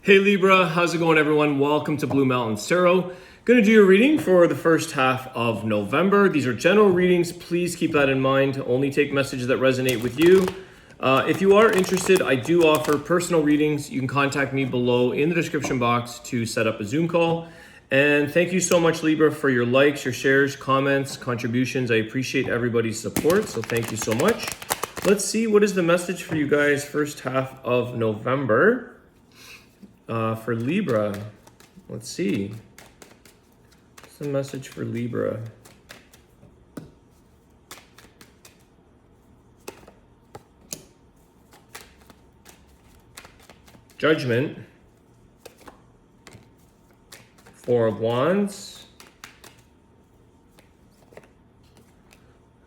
Hey Libra, how's it going everyone? Welcome to Blue Mountains Tarot. Going to do your reading for the first half of November. These are general readings. Please keep that in mind. Only take messages that resonate with you. If you are interested, I do offer personal readings. You can contact me below in the description box to set up a Zoom call. And thank you so much, Libra, for your likes, your shares, comments, contributions. I appreciate everybody's support, so thank you so much. Let's see, what is the message for you guys first half of November? For Libra, let's see. What's the message for Libra? Judgment. Four of Wands.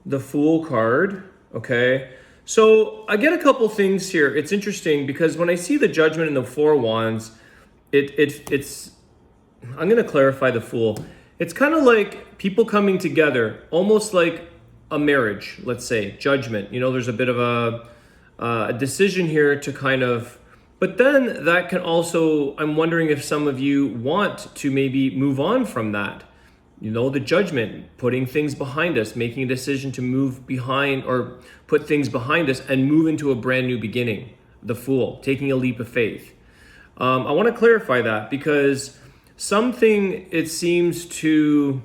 The Fool card, okay? So I get a couple things here. It's interesting because when I see the Judgment and the Four of Wands, it's I'm going to clarify the Fool. It's kind of like people coming together, almost like a marriage, let's say, judgment. You know, there's a bit of a decision here to kind of, but then that can also, I'm wondering if some of you want to maybe move on from that. You know, the judgment, putting things behind us, making a decision to move behind or put things behind us and move into a brand new beginning. The Fool, taking a leap of faith. I want to clarify that because something, it seems to,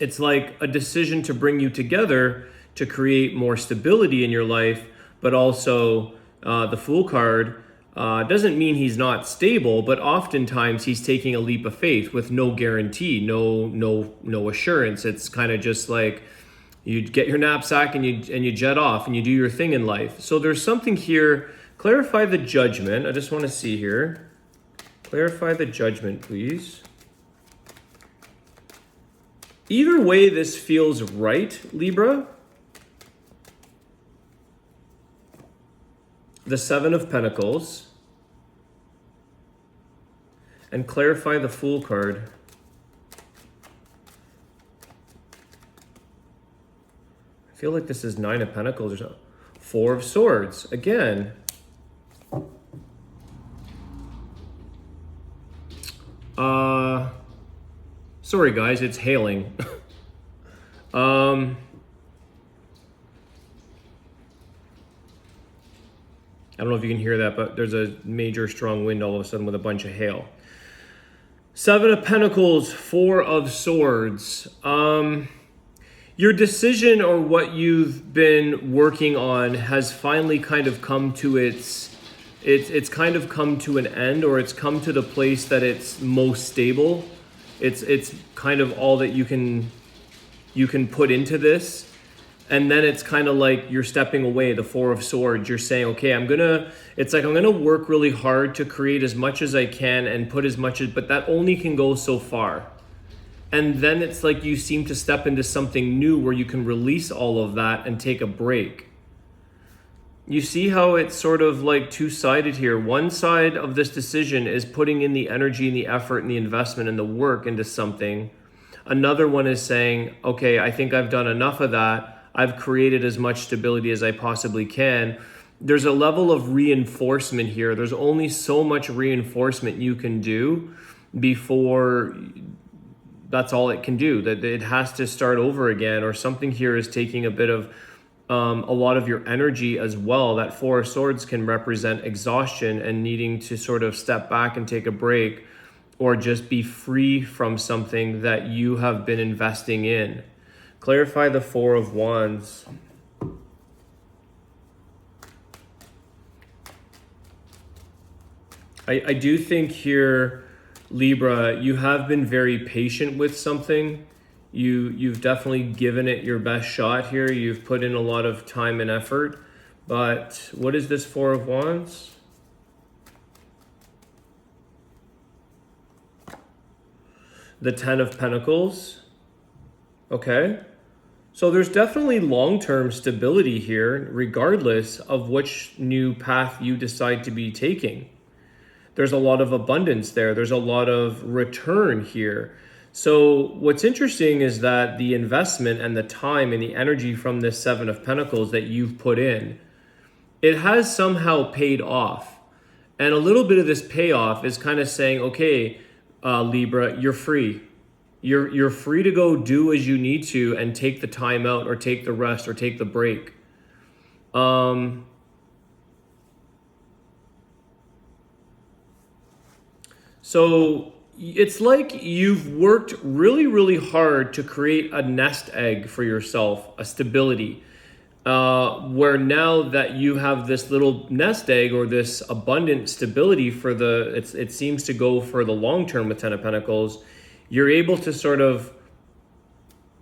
it's like a decision to bring you together to create more stability in your life, but also the Fool card doesn't mean he's not stable, but oftentimes he's taking a leap of faith with no guarantee, no assurance. It's kind of just like you get your knapsack and you jet off and you do your thing in life. So there's something here. Clarify the Judgment. I just want to see here. Clarify the Judgment, please. Either way, this feels right, Libra. The Seven of Pentacles. And clarify the Fool card. I feel like this is Nine of Pentacles or something. Four of Swords. Again. Sorry guys, it's hailing. I don't know if you can hear that, but there's a major strong wind all of a sudden with a bunch of hail. Seven of Pentacles, Four of Swords. Your decision or what you've been working on has finally kind of come to it's kind of come to an end, or it's come to the place that it's most stable. It's kind of all that you can put into this. And then it's kind of like you're stepping away, the Four of Swords. You're saying, okay, I'm gonna work really hard to create as much as I can and put as much as, but that only can go so far. And then it's like you seem to step into something new where you can release all of that and take a break. You see how it's sort of like two-sided here. One side of this decision is putting in the energy and the effort and the investment and the work into something. Another one is saying, okay, I think I've done enough of that. I've created as much stability as I possibly can. There's a level of reinforcement here. There's only so much reinforcement you can do before that's all it can do. That it has to start over again, or something here is taking a bit of a lot of your energy as well. That Four of Swords can represent exhaustion and needing to sort of step back and take a break, or just be free from something that you have been investing in. Clarify the Four of Wands. I do think here, Libra, you have been very patient with something. You've definitely given it your best shot here. You've put in a lot of time and effort. But what is this Four of Wands? The Ten of Pentacles. Okay. So there's definitely long-term stability here, regardless of which new path you decide to be taking. There's a lot of abundance there. There's a lot of return here. So what's interesting is that the investment and the time and the energy from this Seven of Pentacles that you've put in, it has somehow paid off. And a little bit of this payoff is kind of saying, okay, Libra, you're free. You're free to go do as you need to and take the time out or take the rest or take the break. So it's like you've worked really, really hard to create a nest egg for yourself, a stability, where now that you have this little nest egg or this abundant stability for it seems to go for the long term with Ten of Pentacles, you're able to sort of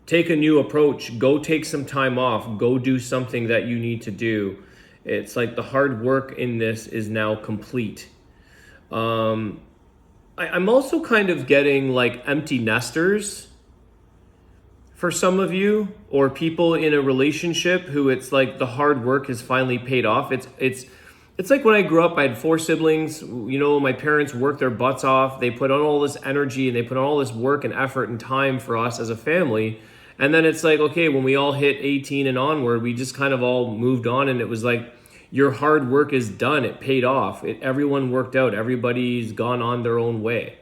take a new approach, go take some time off, go do something that you need to do. It's like the hard work in this is now complete. I'm also kind of getting like empty nesters for some of you, or people in a relationship who it's like the hard work has finally paid off. It's like when I grew up, I had 4 siblings. You know, my parents worked their butts off. They put on all this energy and they put on all this work and effort and time for us as a family. And then it's like, okay, when we all hit 18 and onward, we just kind of all moved on, and it was like, your hard work is done. It paid off. Everyone worked out. Everybody's gone on their own way.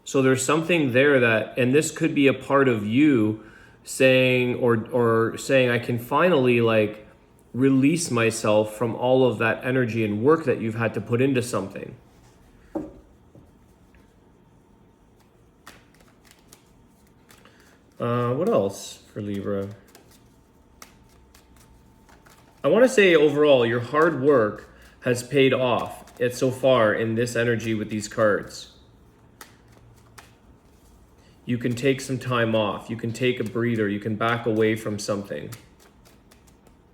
So there's something there that, and this could be a part of you saying, or saying, I can finally like release myself from all of that energy and work that you've had to put into something. What else for Libra? I want to say overall, your hard work has paid off so far in this energy with these cards. You can take some time off. You can take a breather. You can back away from something.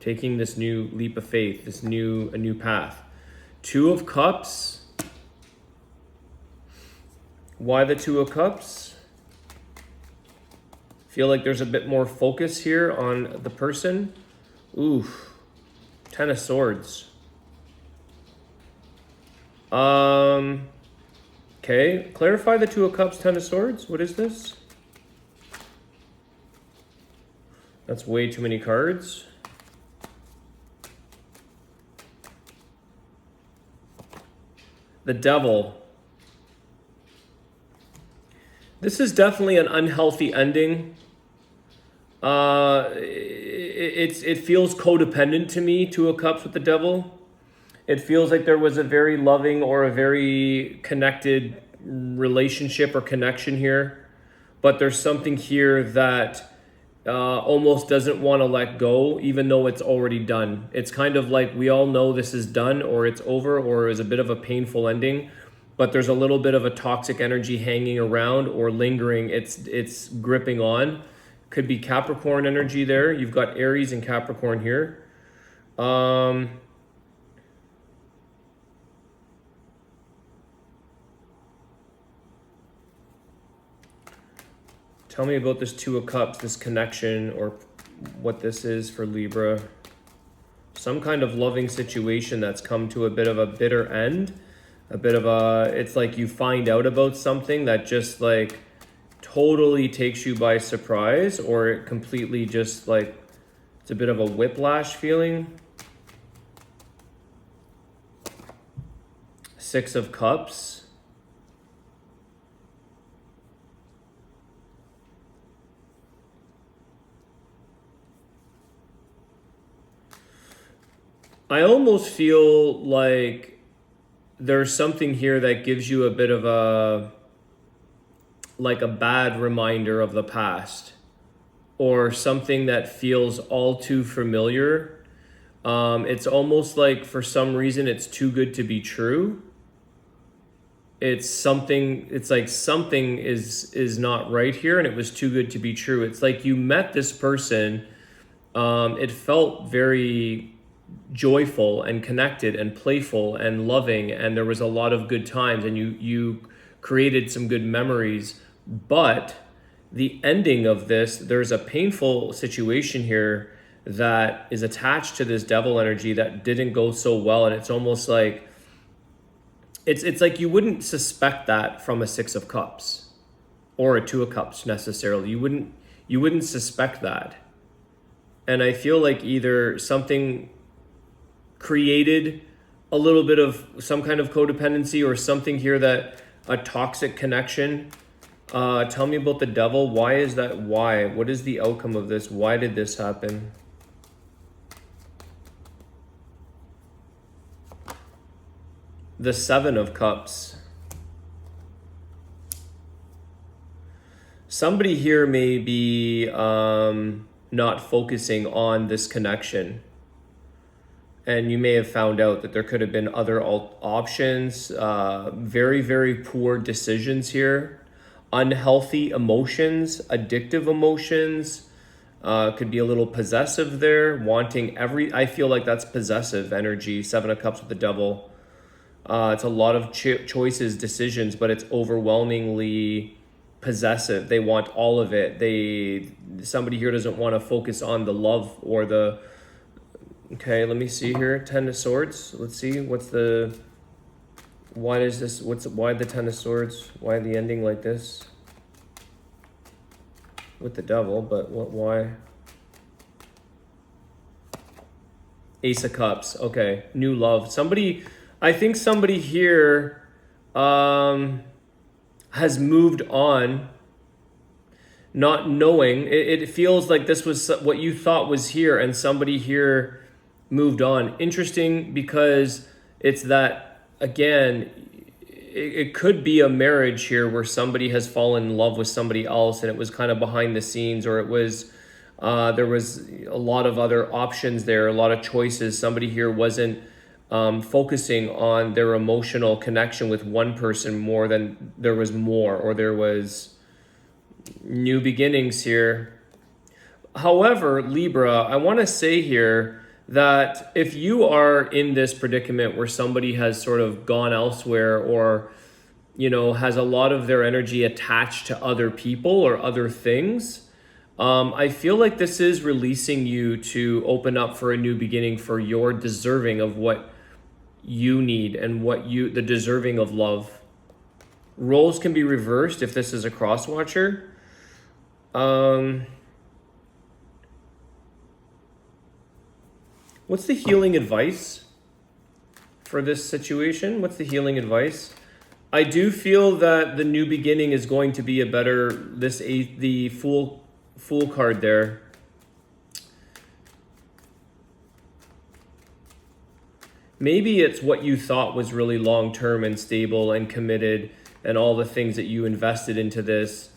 Taking this new leap of faith, a new path. 2 of Cups. Why the 2 of Cups? Feel like there's a bit more focus here on the person. Oof. 10 of Swords. Okay, clarify the 2 of Cups, 10 of Swords. What is this? That's way too many cards. The Devil. This is definitely an unhealthy ending. It feels codependent to me, 2 of Cups with the Devil. It feels like there was a very loving or a very connected relationship or connection here, but there's something here that almost doesn't want to let go, even though it's already done. It's kind of like we all know this is done, or it's over, or is a bit of a painful ending, but there's a little bit of a toxic energy hanging around or lingering. It's gripping on. Could be Capricorn energy there. You've got Aries and Capricorn here. Tell me about this 2 of Cups, this connection, or what this is for Libra. Some kind of loving situation that's come to a bit of a bitter end. It's like you find out about something that just like totally takes you by surprise, or it completely just like, it's a bit of a whiplash feeling. 6 of Cups. I almost feel like there's something here that gives you a bit of a bad reminder of the past, or something that feels all too familiar. It's almost like for some reason it's too good to be true. It's like something is not right here, and it was too good to be true. It's like you met this person, it felt very joyful and connected and playful and loving, and there was a lot of good times, and you created some good memories. But the ending of this, there's a painful situation here that is attached to this Devil energy that didn't go so well, and it's almost like it's like you wouldn't suspect that from a 6 of Cups or a 2 of Cups necessarily. You wouldn't suspect that. And I feel like either something created a little bit of some kind of codependency or something here, that a toxic connection. Tell me about the devil. Why is that? Why? What is the outcome of this? Why did this happen? The Seven of Cups. Somebody here may be not focusing on this connection. And you may have found out that there could have been other options. Very, very poor decisions here. Unhealthy emotions, addictive emotions. Could be a little possessive there. Wanting I feel like that's possessive energy. Seven of Cups with the devil. It's a lot of choices, decisions, but it's overwhelmingly possessive. They want all of it. Somebody here doesn't want to focus on the love or the... Okay, let me see here. Ten of Swords. Let's see. Why the Ten of Swords? Why the ending like this? With the devil, but why? Ace of Cups. Okay, new love. I think somebody here has moved on, not knowing. It feels like this was what you thought was here, and somebody here moved on. Interesting, because it's that, again, it could be a marriage here where somebody has fallen in love with somebody else, and it was kind of behind the scenes, or it was there was a lot of other options there, a lot of choices. Somebody here wasn't focusing on their emotional connection with one person more than there was more, or there was new beginnings here. However, Libra, I want to say here that if you are in this predicament where somebody has sort of gone elsewhere, or, has a lot of their energy attached to other people or other things, I feel like this is releasing you to open up for a new beginning, for your deserving of what you need and the deserving of love. Roles can be reversed if this is a cross watcher. What's the healing advice for this situation? What's the healing advice? I do feel that the new beginning is going to be the Fool card there. Maybe it's what you thought was really long-term and stable and committed, and all the things that you invested into this.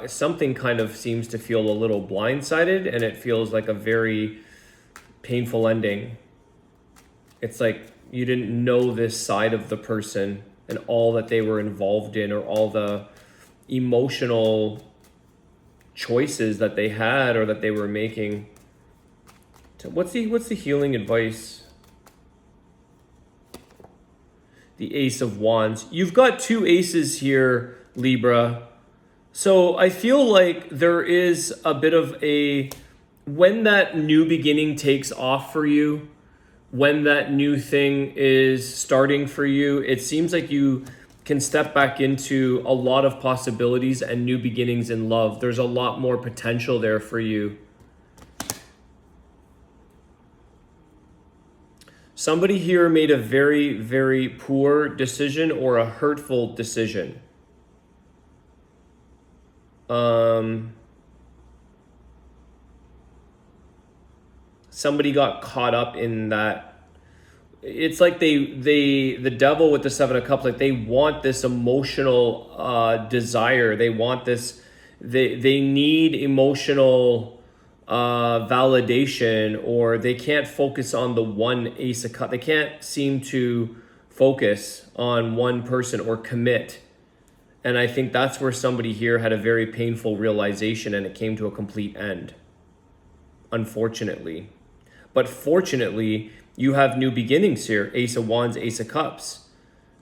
Something kind of seems to feel a little blindsided, and it feels like a very painful ending. It's like you didn't know this side of the person and all that they were involved in, or all the emotional choices that they had or that they were making. So what's the healing advice? The Ace of Wands. You've got two aces here, Libra. So I feel like there is a bit of when that new beginning takes off for you, when that new thing is starting for you, it seems like you can step back into a lot of possibilities and new beginnings in love. There's a lot more potential there for you. Somebody here made a very, very poor decision or a hurtful decision. Somebody got caught up in that. It's like the devil with the Seven of Cups, like they want this emotional desire. They want this, they need emotional validation, or they can't focus on the one Ace of Cups. They can't seem to focus on one person or commit. And I think that's where somebody here had a very painful realization, and it came to a complete end, unfortunately. But fortunately, you have new beginnings here. Ace of Wands, Ace of Cups.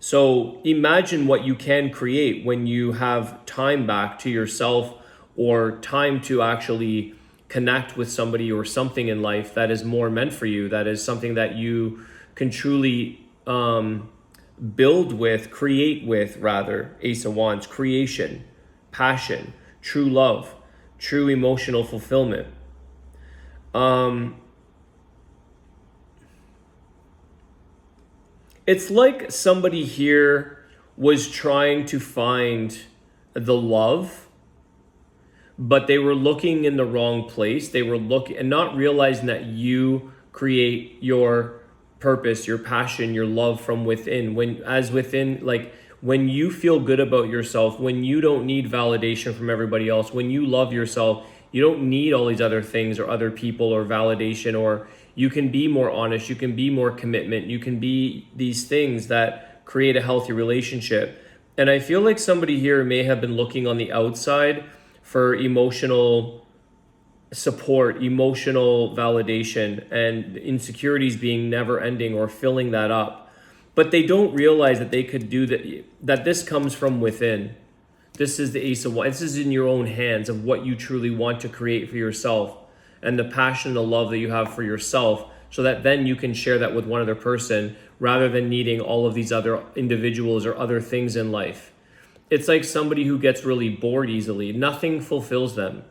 So imagine what you can create when you have time back to yourself, or time to actually connect with somebody or something in life that is more meant for you, that is something that you can truly build with, create with, rather. Ace of Wands, creation, passion, true love, true emotional fulfillment. It's like somebody here was trying to find the love, but they were looking in the wrong place. They were looking and not realizing that you create your purpose, your passion, your love from within. When you feel good about yourself, when you don't need validation from everybody else, when you love yourself, you don't need all these other things or other people or validation, or you can be more honest, you can be more commitment, you can be these things that create a healthy relationship. And I feel like somebody here may have been looking on the outside for emotional support, emotional validation, and insecurities being never ending or filling that up. But they don't realize that they could do that this comes from within. This is the Ace of Wands. This is in your own hands of what you truly want to create for yourself and the passion and the love that you have for yourself, so that then you can share that with one other person rather than needing all of these other individuals or other things in life. It's like somebody who gets really bored easily. Nothing fulfills them.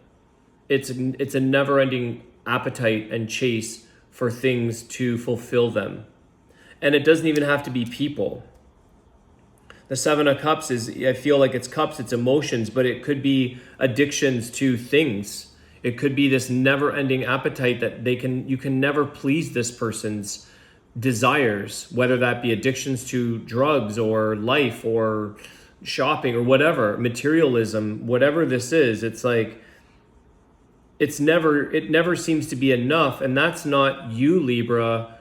It's a never-ending appetite and chase for things to fulfill them. And it doesn't even have to be people. The Seven of Cups I feel like it's cups, it's emotions, but it could be addictions to things. It could be this never-ending appetite that you can never please this person's desires, whether that be addictions to drugs or life or shopping or whatever, materialism, whatever this is. It's like it never seems to be enough, and that's not you, Libra.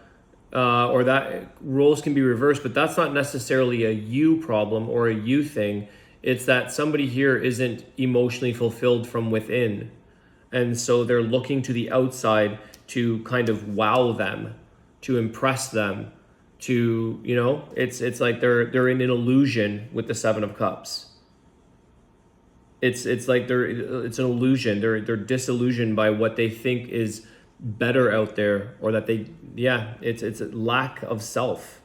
Or that roles can be reversed, but that's not necessarily a you problem or a you thing. It's that somebody here isn't emotionally fulfilled from within. And so they're looking to the outside to kind of wow them, to impress them, to, it's like they're in an illusion with the Seven of Cups. It's like it's an illusion. They're disillusioned by what they think is better out there, or that it's a lack of self.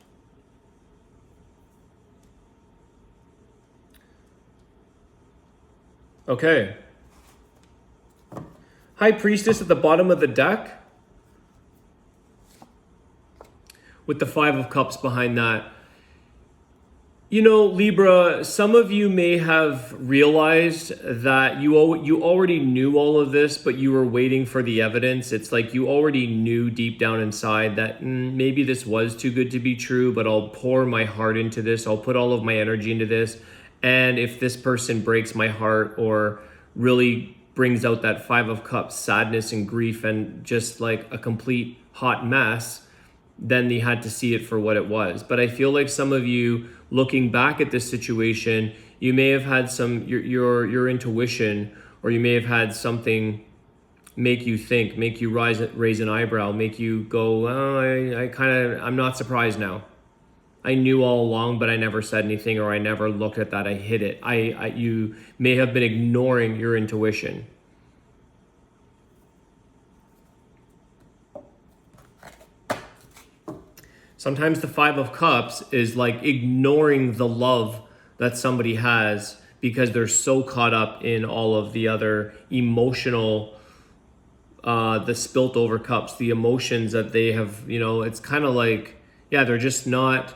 Okay. High Priestess at the bottom of the deck with the Five of Cups behind that. Libra, some of you may have realized that you already knew all of this, but you were waiting for the evidence. It's like you already knew deep down inside that maybe this was too good to be true, but I'll pour my heart into this. I'll put all of my energy into this. And if this person breaks my heart or really brings out that Five of Cups, sadness and grief and just like a complete hot mess, then they had to see it for what it was. But I feel like some of you, looking back at this situation, you may have had your intuition, or you may have had something make you think, make you raise an eyebrow, make you go, I'm not surprised now. I knew all along, but I never said anything, or I never looked at that. I hid it. You may have been ignoring your intuition. Sometimes the Five of Cups is like ignoring the love that somebody has because they're so caught up in all of the other emotional, the spilt over cups, the emotions that they have, it's kind of like, they're just not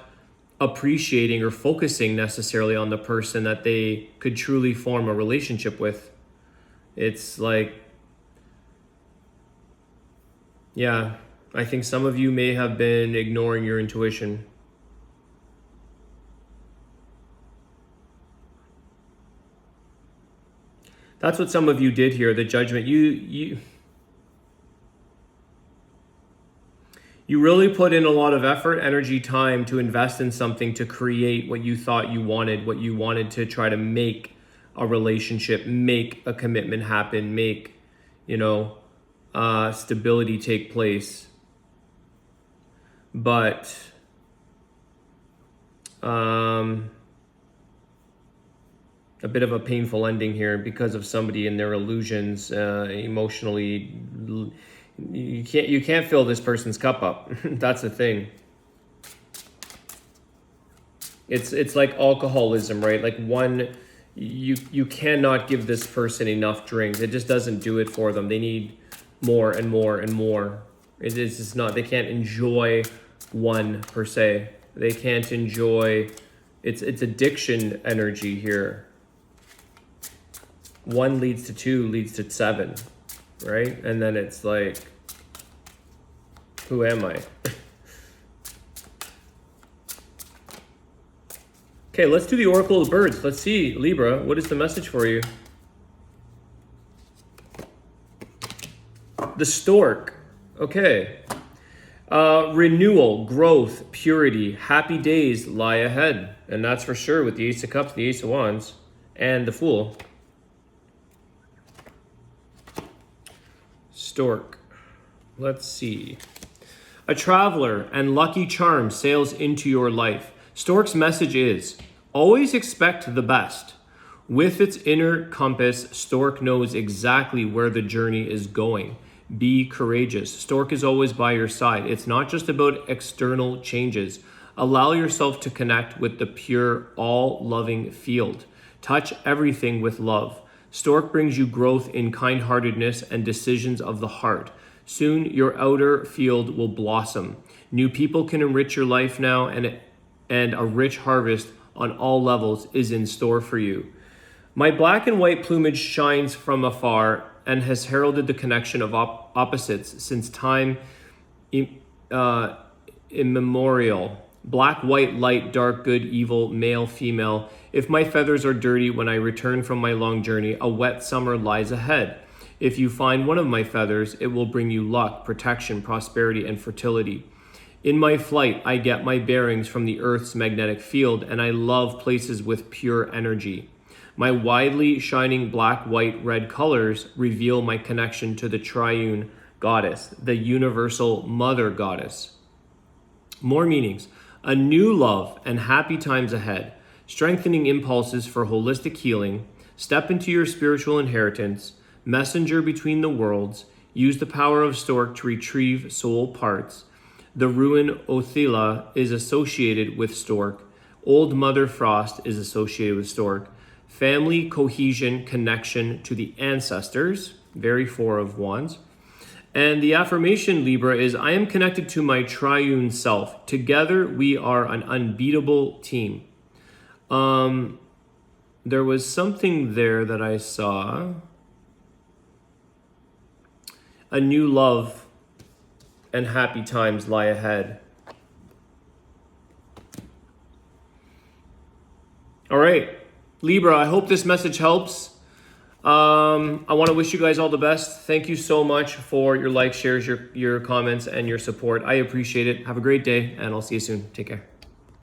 appreciating or focusing necessarily on the person that they could truly form a relationship with. It's like, I think some of you may have been ignoring your intuition. That's what some of you did here, the Judgment. You really put in a lot of effort, energy, time to invest in something to create what you thought you wanted to try to make a relationship, make a commitment happen, make, stability take place. But a bit of a painful ending here because of somebody and their illusions, emotionally. You can't fill this person's cup up. That's the thing. It's like alcoholism, right? Like you cannot give this person enough drinks. It just doesn't do it for them. They need more and more and more. It's just not, they can't enjoy one per se. They can't enjoy, it's addiction energy here. 1 leads to 2 leads to 7, right? And then it's like, who am I? Okay, let's do the Oracle of Birds. Let's see, Libra, what is the message for you? The Stork. Okay. Renewal, growth, purity, happy days lie ahead. And that's for sure with the Ace of Cups, the Ace of Wands, and the Fool. Stork. Let's see. A traveler and lucky charm sails into your life. Stork's message is, always expect the best. With its inner compass, Stork knows exactly where the journey is going. Be courageous. Stork is always by your side. It's not just about external changes. Allow yourself to connect with the pure, all-loving field. Touch everything with love. Stork brings you growth in kind-heartedness and decisions of the heart. Soon, your outer field will blossom. New people can enrich your life now, and a rich harvest on all levels is in store for you. My black and white plumage shines from afar and has heralded the connection of opposites since time immemorial. Black, white, light, dark, good, evil, male, female. If my feathers are dirty when I return from my long journey, a wet summer lies ahead. If you find one of my feathers, it will bring you luck, protection, prosperity, and fertility. In my flight, I get my bearings from the Earth's magnetic field, and I love places with pure energy. My widely shining black, white, red colors reveal my connection to the triune goddess, the universal mother goddess. More meanings. A new love and happy times ahead. Strengthening impulses for holistic healing. Step into your spiritual inheritance. Messenger between the worlds. Use the power of Stork to retrieve soul parts. The ruin Othila is associated with Stork. Old Mother Frost is associated with Stork. Family cohesion, connection to the ancestors. Very 4 of Wands. And the affirmation, Libra, is I am connected to my triune self. Together, we are an unbeatable team. There was something there that I saw. A new love and happy times lie ahead. All right, Libra, I hope this message helps. I want to wish you guys all the best. Thank you so much for your likes, shares, your comments, and your support. I appreciate it. Have a great day, and I'll see you soon. Take care.